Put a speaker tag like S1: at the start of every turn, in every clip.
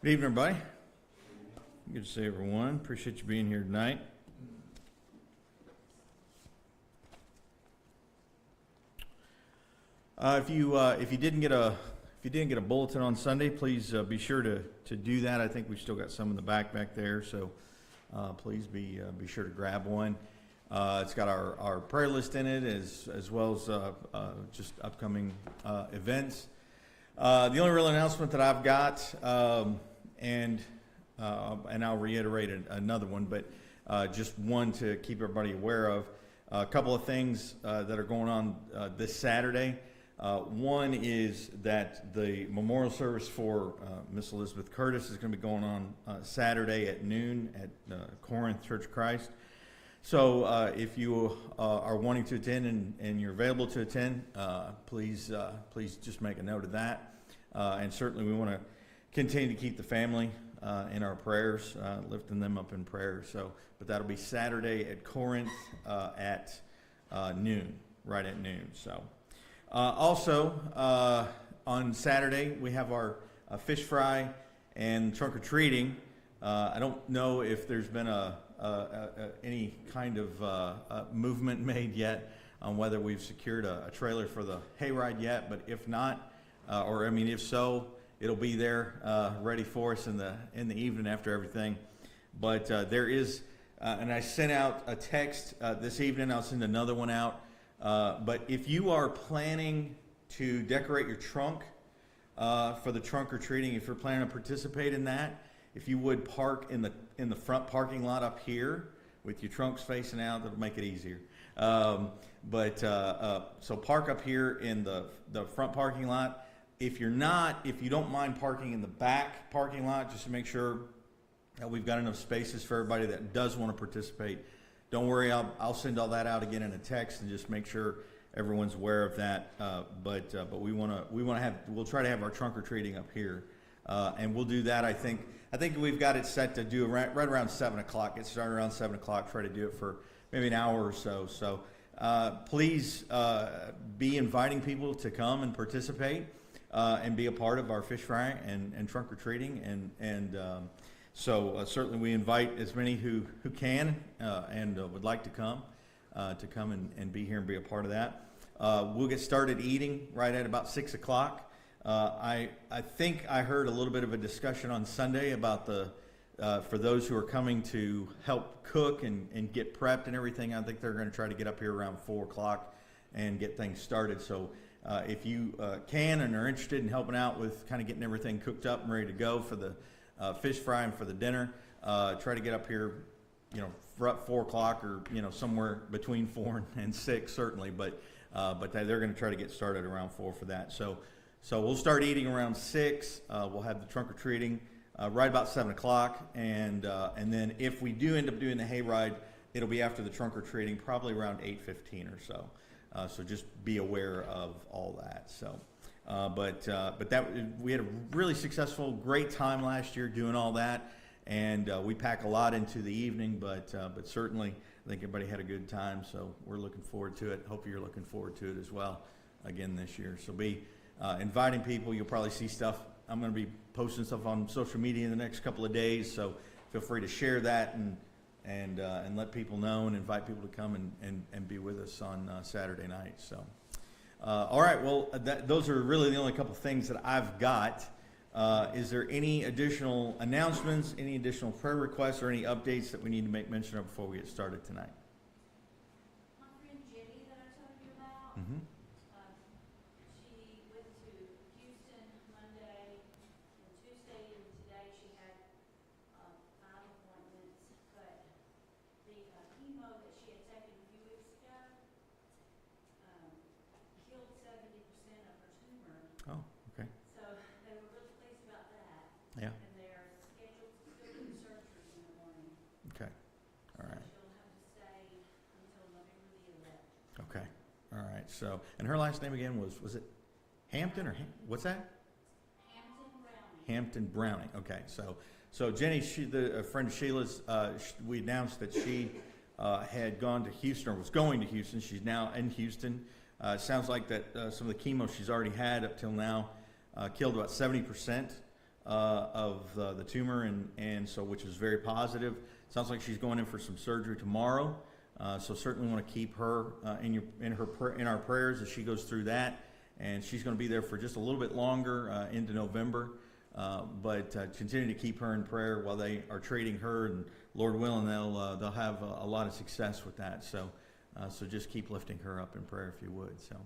S1: Good evening, everybody. Good to see everyone. Appreciate you being here tonight. If you didn't get a bulletin on Sunday, please be sure to do that. I think we've still got some in the back there, so please be sure to grab one. It's got our prayer list in it as well as just upcoming events. The only real announcement that I've got, and I'll reiterate another one, but just one to keep everybody aware of. A couple of things that are going on this Saturday. One is that the memorial service for Miss Elizabeth Curtis is going to be going on Saturday at noon at Corinth Church of Christ. So if you are wanting to attend and you're available to attend, please just make a note of that. And certainly we want to continue to keep the family in our prayers, lifting them up in prayer. But that'll be Saturday at Corinth at noon, right at noon. So also on Saturday we have our fish fry and trunk or treating. I don't know if there's been any kind of movement made yet on whether we've secured a trailer for the hayride yet, but if not, if so, it'll be there ready for us in the evening after everything. But there is, and I sent out a text this evening. I'll send another one out. But if you are planning to decorate your trunk for the trunk or treating, if you're planning to participate in that, if you would park in the front parking lot up here with your trunks facing out, that'll make it easier. So park up here in the front parking lot. If you don't mind parking in the back parking lot, just to make sure that we've got enough spaces for everybody that does want to participate. Don't worry, I'll send all that out again in a text and just make sure everyone's aware of that. But we'll try to have our trunk or treating up here, and we'll do that. I think we've got it set to do right around 7 o'clock. Get started around 7 o'clock. Try to do it for maybe an hour or so. So please be inviting people to come and participate and be a part of our fish fry and trunk or treating. So certainly we invite as many who can and would like to come and be here and be a part of that. We'll get started eating right at about 6 o'clock. I think I heard a little bit of a discussion on Sunday about for those who are coming to help cook and get prepped and everything. I think they're going to try to get up here around 4 o'clock and get things started. So if you can and are interested in helping out with kind of getting everything cooked up and ready to go for the fish fry and for the dinner, try to get up here, for 4 o'clock or somewhere between 4 and 6 certainly. But they're going to try to get started around 4 for that. So we'll start eating around 6. We'll have the trunk or treating right about 7 o'clock, and then if we do end up doing the hayride, it'll be after the trunk or treating, probably around 8:15 or so. So just be aware of all that. So. But we had a really successful, great time last year doing all that, and we pack a lot into the evening. But certainly, I think everybody had a good time. So we're looking forward to it. Hope you're looking forward to it as well again this year. So be inviting people. You'll probably see stuff. I'm going to be posting stuff on social media in the next couple of days. So feel free to share that and let people know and invite people to come and be with us on Saturday night. So. All right, well, those are really the only couple things that I've got. Is there any additional announcements, any additional prayer requests, or any updates that we need to make mention of before we get started tonight?
S2: My friend Jenny that I told you about,
S1: Mm-hmm.
S2: she went to Houston Monday and Tuesday, and today she had 5 appointments, but the chemo that she had taken a few weeks ago killed 70% of her tumor.
S1: Oh, okay.
S2: So they were really pleased about that.
S1: Yeah.
S2: And they're scheduled to still do surgery in the morning.
S1: Okay. All right.
S2: So she'll have to stay until November the 11th.
S1: Okay. All right. So, and her last name again was it Hampton or what's that?
S2: Hampton Browning.
S1: Hampton Browning. Okay. So Jenny, a friend of Sheila's, we announced that she had gone to Houston or was going to Houston. She's now in Houston. Sounds like that some of the chemo she's already had up till now killed about 70% of the tumor, and so which is very positive. Sounds like she's going in for some surgery tomorrow. So certainly want to keep her in our prayers as she goes through that. And she's going to be there for just a little bit longer into November. But continue to keep her in prayer while they are treating her, and Lord willing, they'll have a lot of success with that. So just keep lifting her up in prayer if you would. So,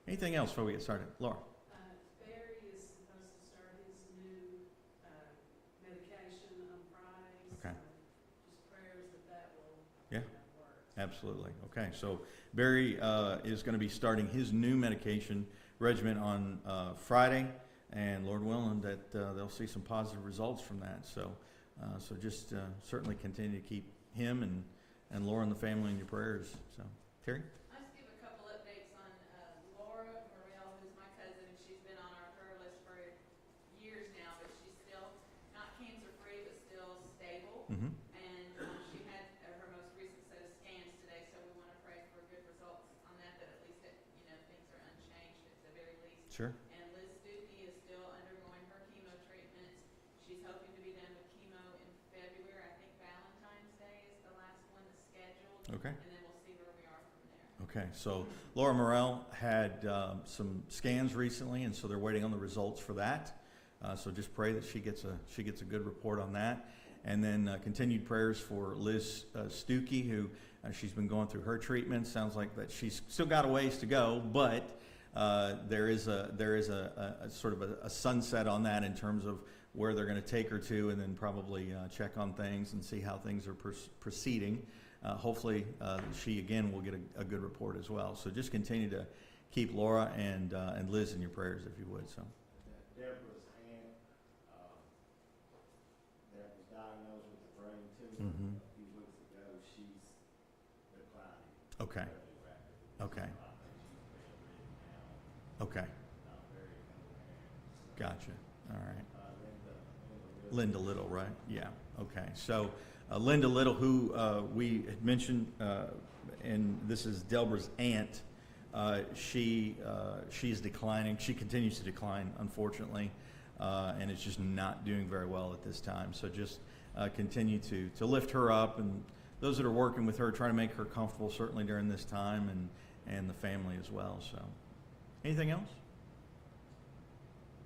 S1: anything else before we get started, Laura?
S3: Barry is supposed to start his new medication on Friday.
S1: Okay.
S3: So just prayers that will
S1: Yeah.
S3: work.
S1: Absolutely. Okay, so Barry is going to be starting his new medication regimen on Friday, and Lord willing that they'll see some positive results from that. So just certainly continue to keep him and Laura and the family in your prayers. So, Terry?
S4: I'll just give a couple updates on Laura Morrell, who's my cousin, and she's been on our prayer list for years now, but she's still not cancer-free, but still stable.
S1: Mm-hmm.
S4: And she had her most recent set of scans today, so we want to pray for good results on that at least things are unchanged at the very least.
S1: Sure.
S4: And Liz Stuckey is still undergoing her chemo treatments. She's hoping to be done with chemo in February. I think Valentine's Day is the last one that's scheduled.
S1: Okay.
S4: And then we'll see where we are from there.
S1: Okay, so Laura Morrell had some scans recently, and so they're waiting on the results for that. So just pray that she gets a good report on that, and then continued prayers for Liz Stuckey, who she's been going through her treatment. Sounds like that she's still got a ways to go, but there is a sort of a sunset on that in terms of where they're going to take her to, and then probably check on things and see how things are proceeding. Hopefully, she again will get a good report as well. So just continue to keep Laura and Liz in your prayers if you would. So.
S5: Deborah's aunt that was diagnosed with a brain tumor
S1: Mm-hmm.
S5: a few weeks ago, she's declining.
S1: Okay.
S5: Fairly rapidly.
S1: Okay.
S5: I think she's bedridden now,
S1: Okay.
S5: not very coherent.
S1: Gotcha. All right.
S5: Linda
S1: Linda Little, right? Yeah. Okay. So Linda Little, who we had mentioned, and this is Deborah's aunt. She's declining. She continues to decline, unfortunately, and is just not doing very well at this time. So just continue to lift her up, and those that are working with her, try to make her comfortable, certainly during this time, and the family as well. So, anything else?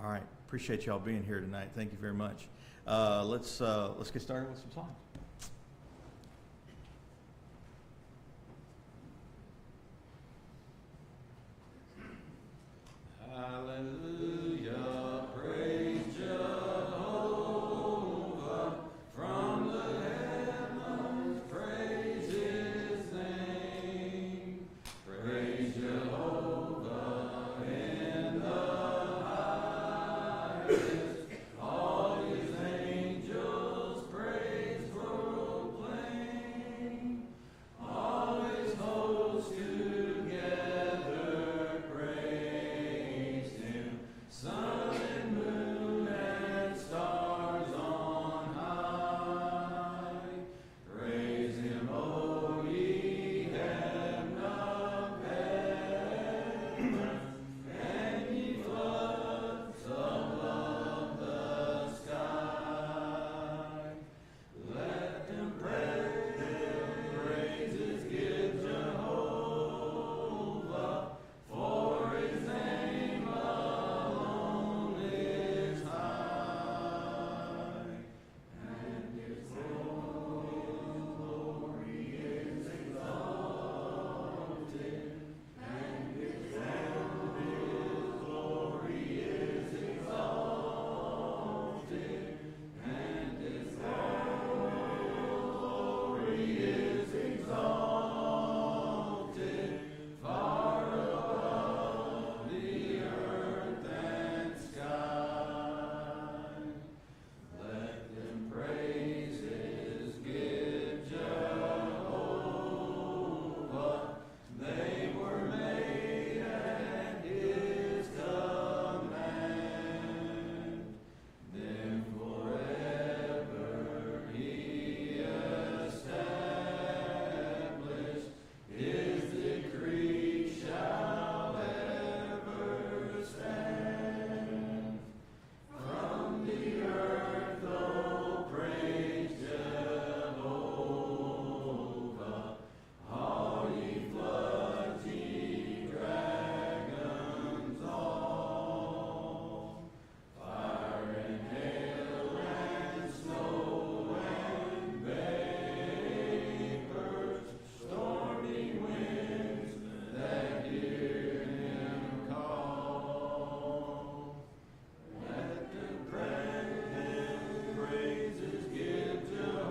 S1: All right. Appreciate y'all being here tonight. Thank you very much. Let's get started with some songs.